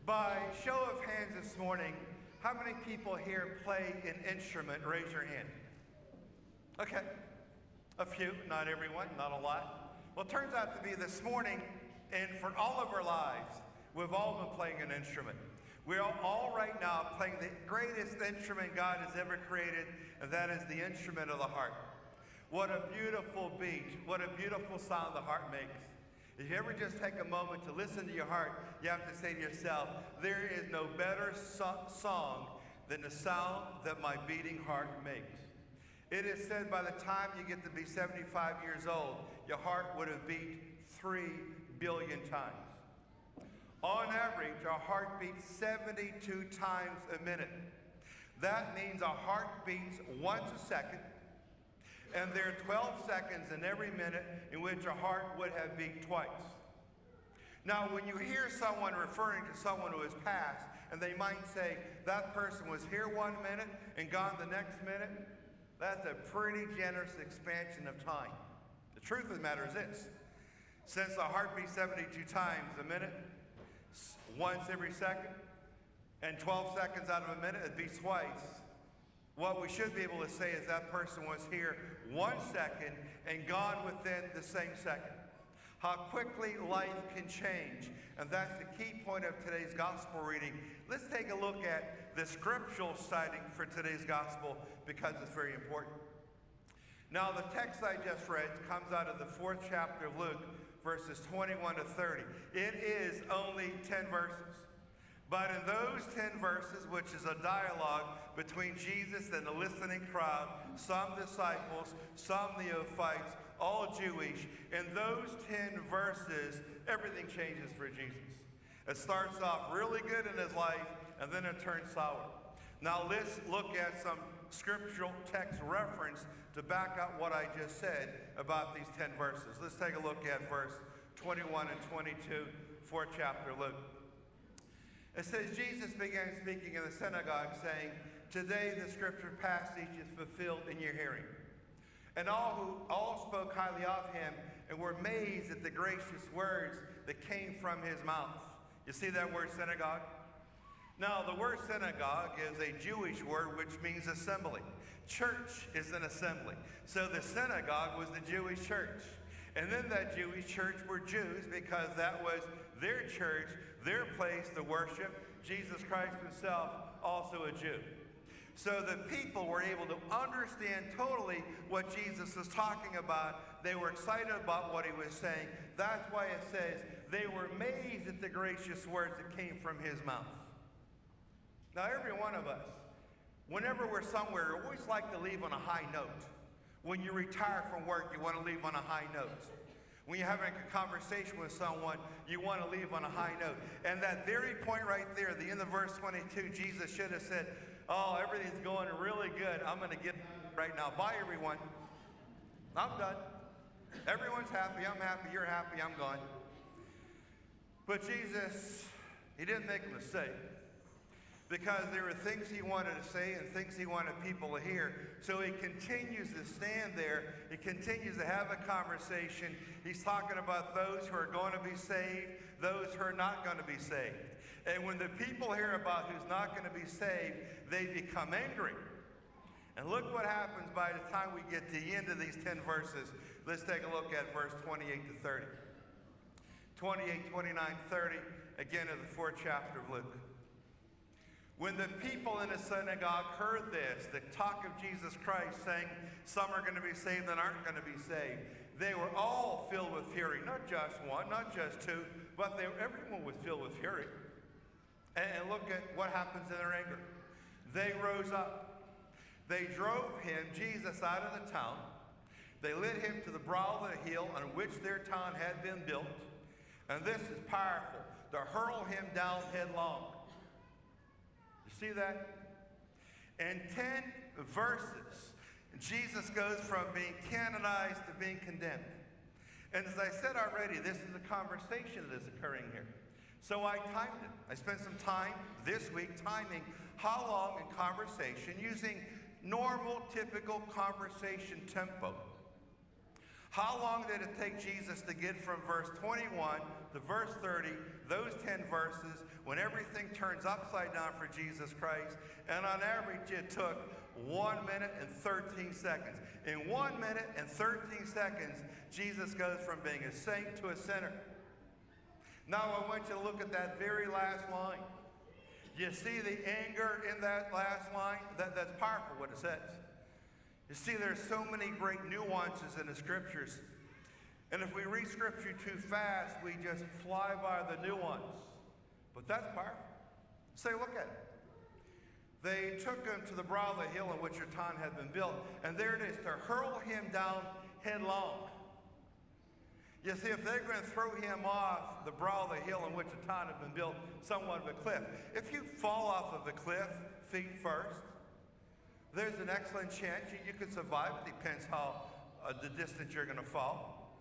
By show of hands this morning, how many people here play an instrument? Raise your hand. Okay, a few, not everyone, not a lot. Well, it turns out to be this morning, and for all of our lives, we've all been playing an instrument. We're all right now playing the greatest instrument God has ever created, and that is the instrument of the heart. What a beautiful beat, what a beautiful sound the heart makes. If you ever just take a moment to listen to your heart, you have to say to yourself, there is no better song than the sound that my beating heart makes. It is said by the time you get to be 75 years old, your heart would have beat 3 billion times. On average, our heart beats 72 times a minute. That means our heart beats once a second, and there are 12 seconds in every minute in which a heart would have beat twice. Now, when you hear someone referring to someone who has passed, and they might say, that person was here 1 minute and gone the next minute, that's a pretty generous expansion of time. The truth of the matter is this. Since the heart beats 72 times a minute, once every second, and 12 seconds out of a minute, it beats twice. What we should be able to say is that person was here 1 second and gone within the same second. How quickly life can change. And that's the key point of today's gospel reading. Let's take a look at the scriptural citing for today's gospel because it's very important. Now, the text I just read comes out of the 4th chapter of Luke, verses 21 to 30. It is only 10 verses. But in those 10 verses, which is a dialogue between Jesus and the listening crowd, some disciples, some neophytes, all Jewish, in those 10 verses, everything changes for Jesus. It starts off really good in his life, and then it turns sour. Now let's look at some scriptural text reference to back up what I just said about these 10 verses. Let's take a look at verse 21 and 22, 4th chapter Luke. It says, Jesus began speaking in the synagogue, saying, today the scripture passage is fulfilled in your hearing. And all spoke highly of him and were amazed at the gracious words that came from his mouth. You see that word synagogue? Now, the word synagogue is a Jewish word which means assembly. Church is an assembly. So the synagogue was the Jewish church. And then that Jewish church were Jews because that was their church, their place to worship. Jesus Christ himself, also a Jew. So the people were able to understand totally what Jesus was talking about. They were excited about what he was saying. That's why it says they were amazed at the gracious words that came from his mouth. Now, every one of us, whenever we're somewhere, we always like to leave on a high note. When you retire from work, you want to leave on a high note. When you're having a conversation with someone, you want to leave on a high note. And that very point right there, the end of verse 22, Jesus should have said, oh, everything's going really good. I'm going to get right now. Bye, everyone. I'm done. Everyone's happy. I'm happy. You're happy. I'm gone. But Jesus, he didn't make a mistake. Because there were things he wanted to say and things he wanted people to hear. So he continues to stand there. He continues to have a conversation. He's talking about those who are going to be saved, those who are not going to be saved. And when the people hear about who's not going to be saved, they become angry. And look what happens by the time we get to the end of these 10 verses. Let's take a look at verse 28 to 30. 28, 29, 30, again in the 4th chapter of Luke. When the people in the synagogue heard this, the talk of Jesus Christ saying some are going to be saved and aren't going to be saved, they were all filled with fury. Not just one, not just two, but everyone was filled with fury. And look at what happens in their anger. They rose up. They drove him, Jesus, out of the town. They led him to the brow of the hill on which their town had been built. And this is powerful, to hurl him down headlong. You see that? In 10 verses, Jesus goes from being canonized to being condemned. And as I said already, this is a conversation that is occurring here. So I timed it. I spent some time this week timing how long in conversation, using normal, typical conversation tempo. How long did it take Jesus to get from verse 21 to verse 30, those 10 verses, when everything turns upside down for Jesus Christ? And on average, it took 1 minute and 13 seconds. In 1 minute and 13 seconds, Jesus goes from being a saint to a sinner. Now I want you to look at that very last line. You see the anger in that last line? That's powerful what it says. You see, there's so many great nuances in the scriptures. And if we read scripture too fast, we just fly by the nuance. But that's powerful. Say, look at it. They took him to the brow of the hill on which your town had been built. And there it is, to hurl him down headlong. You see, if they're going to throw him off the brow of the hill on which a town had been built, somewhat of a cliff. If you fall off of a cliff, feet first, there's an excellent chance you could survive. It depends how the distance you're going to fall.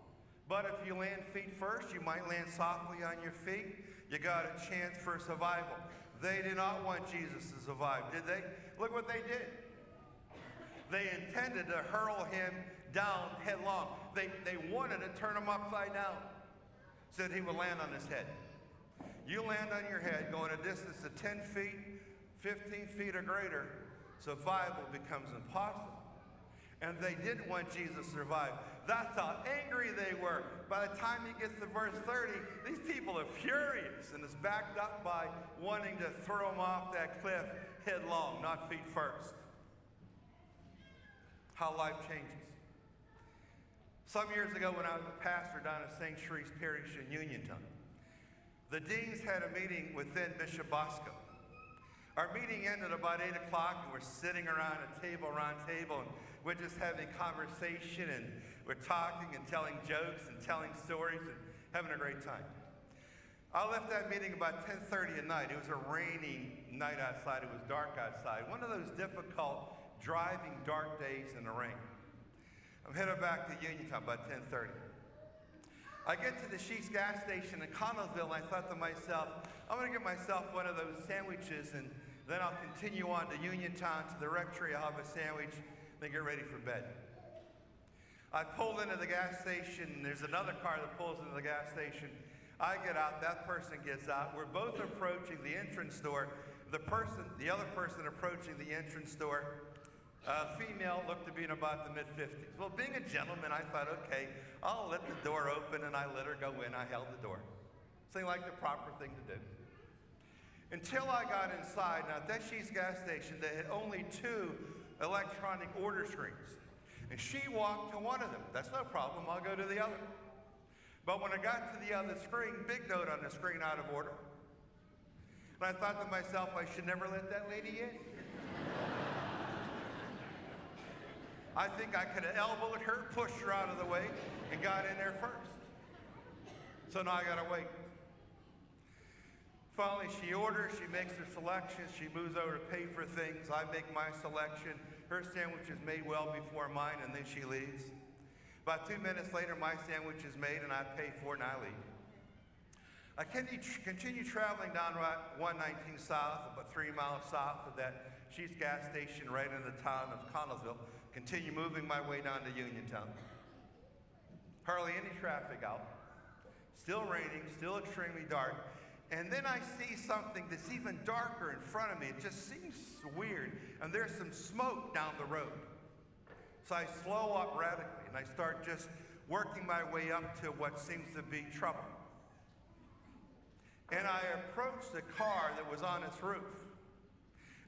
But if you land feet first, you might land softly on your feet. You got a chance for survival. They did not want Jesus to survive, did they? Look what they did. They intended to hurl him down headlong. They wanted to turn him upside down so that he would land on his head. You land on your head going a distance of 10 feet, 15 feet or greater, survival becomes impossible. And they didn't want Jesus to survive. That's how angry they were. By the time he gets to verse 30, these people are furious, and it's backed up by wanting to throw him off that cliff headlong, not feet first. How life changes. Some years ago when I was a pastor down at St. Shreve's Parish in Uniontown, the deans had a meeting within Bishop Bosco. Our meeting ended about 8 o'clock, and we're sitting around a round table, and we're just having conversation, and we're talking and telling jokes and telling stories and having a great time. I left that meeting about 10:30 at night. It was a rainy night outside. It was dark outside. One of those difficult driving dark days in the rain. I'm headed back to Uniontown about 10:30. I get to the Sheets gas station in Connellsville, and I thought to myself, I'm going to get myself one of those sandwiches, and then I'll continue on to Uniontown to the rectory. I'll have a sandwich, then get ready for bed. I pulled into the gas station, and there's another car that pulls into the gas station. I get out, that person gets out. We're both approaching the entrance door. The other person approaching the entrance door, female, looked to be in about the mid-50s. Well, being a gentleman, I thought, okay, I'll let the door open, and I let her go in. I held the door. Seemed like the proper thing to do. Until I got inside. Now, at that Sheets gas station, they had only 2 electronic order screens. And she walked to one of them. That's no problem. I'll go to the other. But when I got to the other screen, big note on the screen, out of order. And I thought to myself, I should never let that lady in. I think I could have elbowed her, pushed her out of the way, and got in there first. So now I gotta wait. Finally, she orders, she makes her selection, she moves over to pay for things. I make my selection. Her sandwich is made well before mine, and then she leaves. About 2 minutes later, my sandwich is made, and I pay for it, and I leave. I continue traveling down Route 119 south, about 3 miles south of that Sheets gas station right in the town of Connellsville. Continue moving my way down to Uniontown. Hardly any traffic out. Still raining, still extremely dark. And then I see something that's even darker in front of me. It just seems weird. And there's some smoke down the road. So I slow up radically, and I start just working my way up to what seems to be trouble. And I approached the car that was on its roof.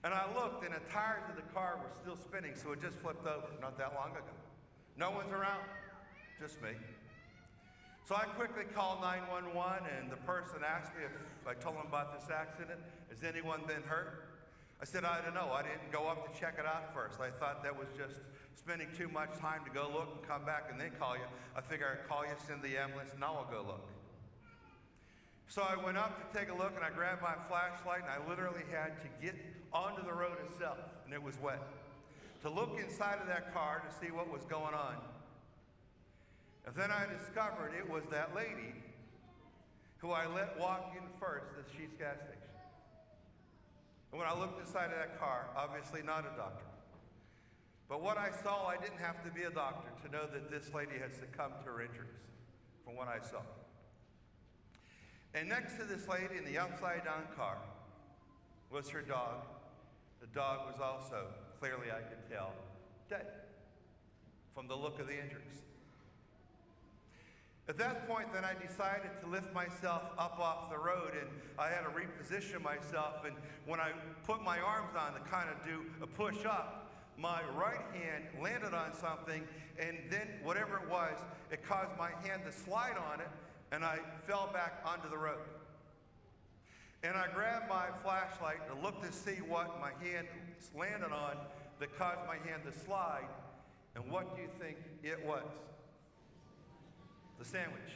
And I looked, and the tires of the car were still spinning, so it just flipped over not that long ago. No one's around, just me. So I quickly called 911, and the person asked me if I told them about this accident. Has anyone been hurt? I said, I don't know. I didn't go up to check it out first. I thought that was just spending too much time to go look and come back and then call you. I figure I'd call you, send the ambulance, and now I'll go look. So I went up to take a look, and I grabbed my flashlight, and I literally had to get onto the road itself, and it was wet, to look inside of that car to see what was going on. And then I discovered it was that lady who I let walk in first at Sheets gas station. And when I looked inside of that car, obviously not a doctor, But what I saw, I didn't have to be a doctor to know that this lady had succumbed to her injuries, from what I saw. And next to this lady in the upside-down car was her dog. The dog was also, clearly I could tell, dead from the look of the injuries. At that point, then I decided to lift myself up off the road, and I had to reposition myself. And when I put my arms on to kind of do a push up, my right hand landed on something, and then whatever it was, it caused my hand to slide on it, and I fell back onto the road. And I grabbed my flashlight to look to see what my hand landed on that caused my hand to slide. And what do you think it was? The sandwich.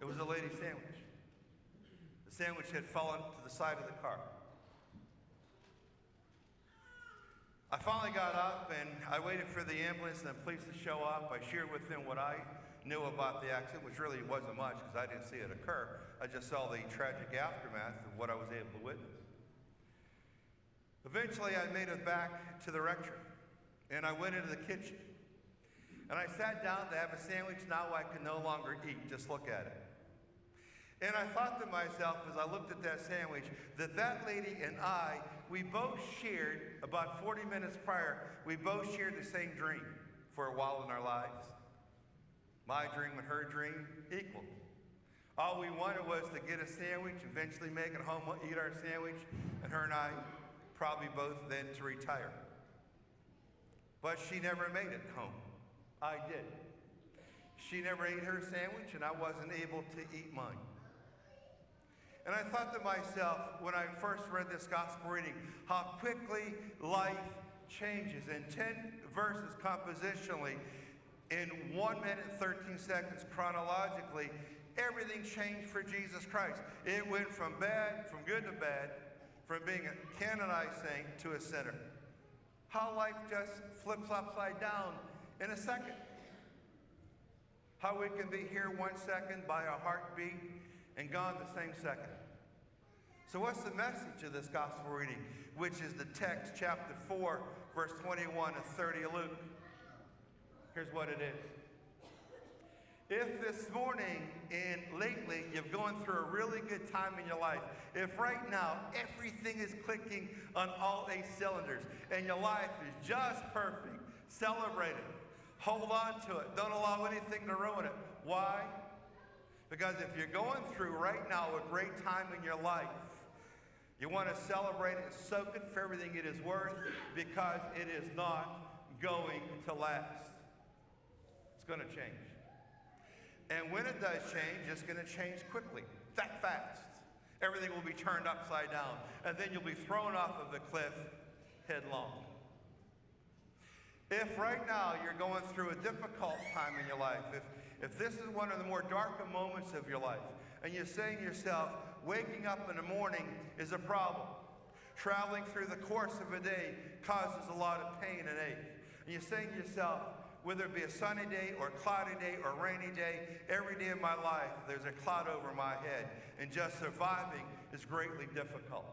It was a lady's sandwich. The sandwich had fallen to the side of the car. I finally got up and I waited for the ambulance and the police to show up. I shared with them what I knew about the accident, which really wasn't much because I didn't see it occur. I just saw the tragic aftermath of what I was able to witness. Eventually, I made it back to the rectory, and I went into the kitchen. And I sat down to have a sandwich now I can no longer eat. Just look at it. And I thought to myself as I looked at that sandwich that lady and I, we both shared, about 40 minutes prior, we both shared the same dream for a while in our lives. My dream and her dream equal. All we wanted was to get a sandwich, eventually make it home, eat our sandwich, and her and I probably both then to retire. But she never made it home. I did. She never ate her sandwich, and I wasn't able to eat mine. And I thought to myself, when I first read this gospel reading, how quickly life changes. In 10 verses compositionally, in 1 minute, 13 seconds chronologically, everything changed for Jesus Christ. It went from good to bad, from being a canonized saint to a sinner. How life just flips upside down in a second. How we can be here 1 second by a heartbeat and gone the same second. So what's the message of this gospel reading, which is the text, chapter 4, verse 21 and 30 of Luke? Here's what it is. If this morning and lately you've gone through a really good time in your life, if right now everything is clicking on all 8 cylinders and your life is just perfect, celebrate it. Hold on to it. Don't allow anything to ruin it. Why? Because if you're going through right now a great time in your life, you want to celebrate it and soak it for everything it is worth, because it is not going to last. It's going to change. And when it does change, it's going to change quickly, that fast. Everything will be turned upside down, and then you'll be thrown off of the cliff headlong. If right now you're going through a difficult time in your life, if this is one of the more darker moments of your life, and you're saying to yourself, waking up in the morning is a problem. Traveling through the course of a day causes a lot of pain and ache. And you're saying to yourself, whether it be a sunny day or a cloudy day or a rainy day, every day of my life there's a cloud over my head, and just surviving is greatly difficult.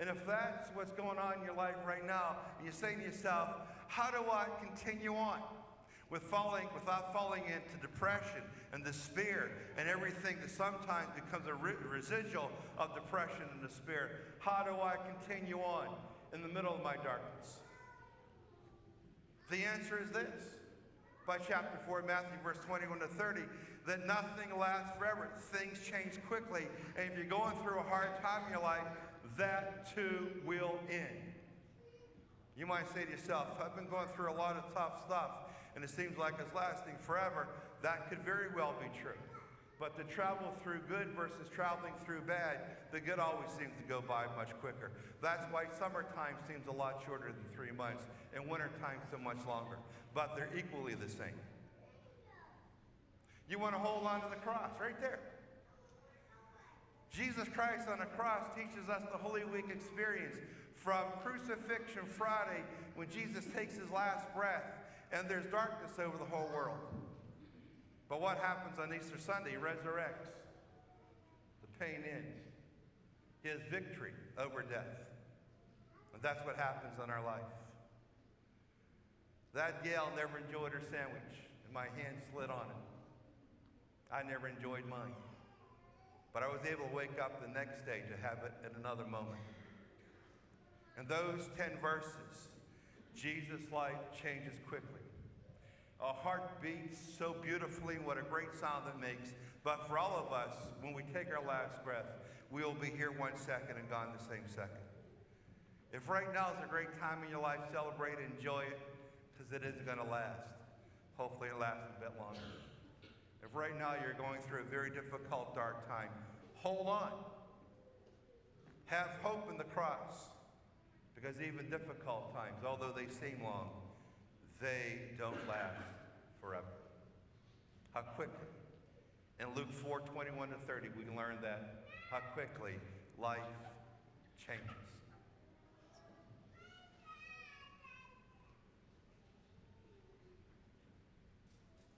And if that's what's going on in your life right now, and you're saying to yourself, how do I continue on without falling into depression and despair and everything that sometimes becomes a residual of depression and despair? How do I continue on in the middle of my darkness? The answer is this. By chapter 4, Matthew, verse 21 to 30, that nothing lasts forever. Things change quickly. And if you're going through a hard time in your life, that too will end. You might say to yourself, I've been going through a lot of tough stuff, and it seems like it's lasting forever. That could very well be true. But to travel through good versus traveling through bad, the good always seems to go by much quicker. That's why summertime seems a lot shorter than 3 months, and wintertime so much longer. But they're equally the same. You want to hold on to the cross, right there. Jesus Christ on the cross teaches us the Holy Week experience, from Crucifixion Friday, when Jesus takes his last breath, and there's darkness over the whole world. But what happens on Easter Sunday? He resurrects. The pain ends. He has victory over death. And that's what happens in our life. That gal never enjoyed her sandwich, and my hand slid on it. I never enjoyed mine. But I was able to wake up the next day to have it at another moment. In those 10 verses, Jesus' life changes quickly. Our heart beats so beautifully, what a great sound that makes. But for all of us, when we take our last breath, we will be here 1 second and gone the same second. If right now is a great time in your life, celebrate it, enjoy it, because it isn't going to last. Hopefully it lasts a bit longer. If right now you're going through a very difficult, dark time, hold on. Have hope in the cross, because even difficult times, although they seem long, they don't last forever. How quickly. In Luke 4:21-30, we can learn that how quickly life changes.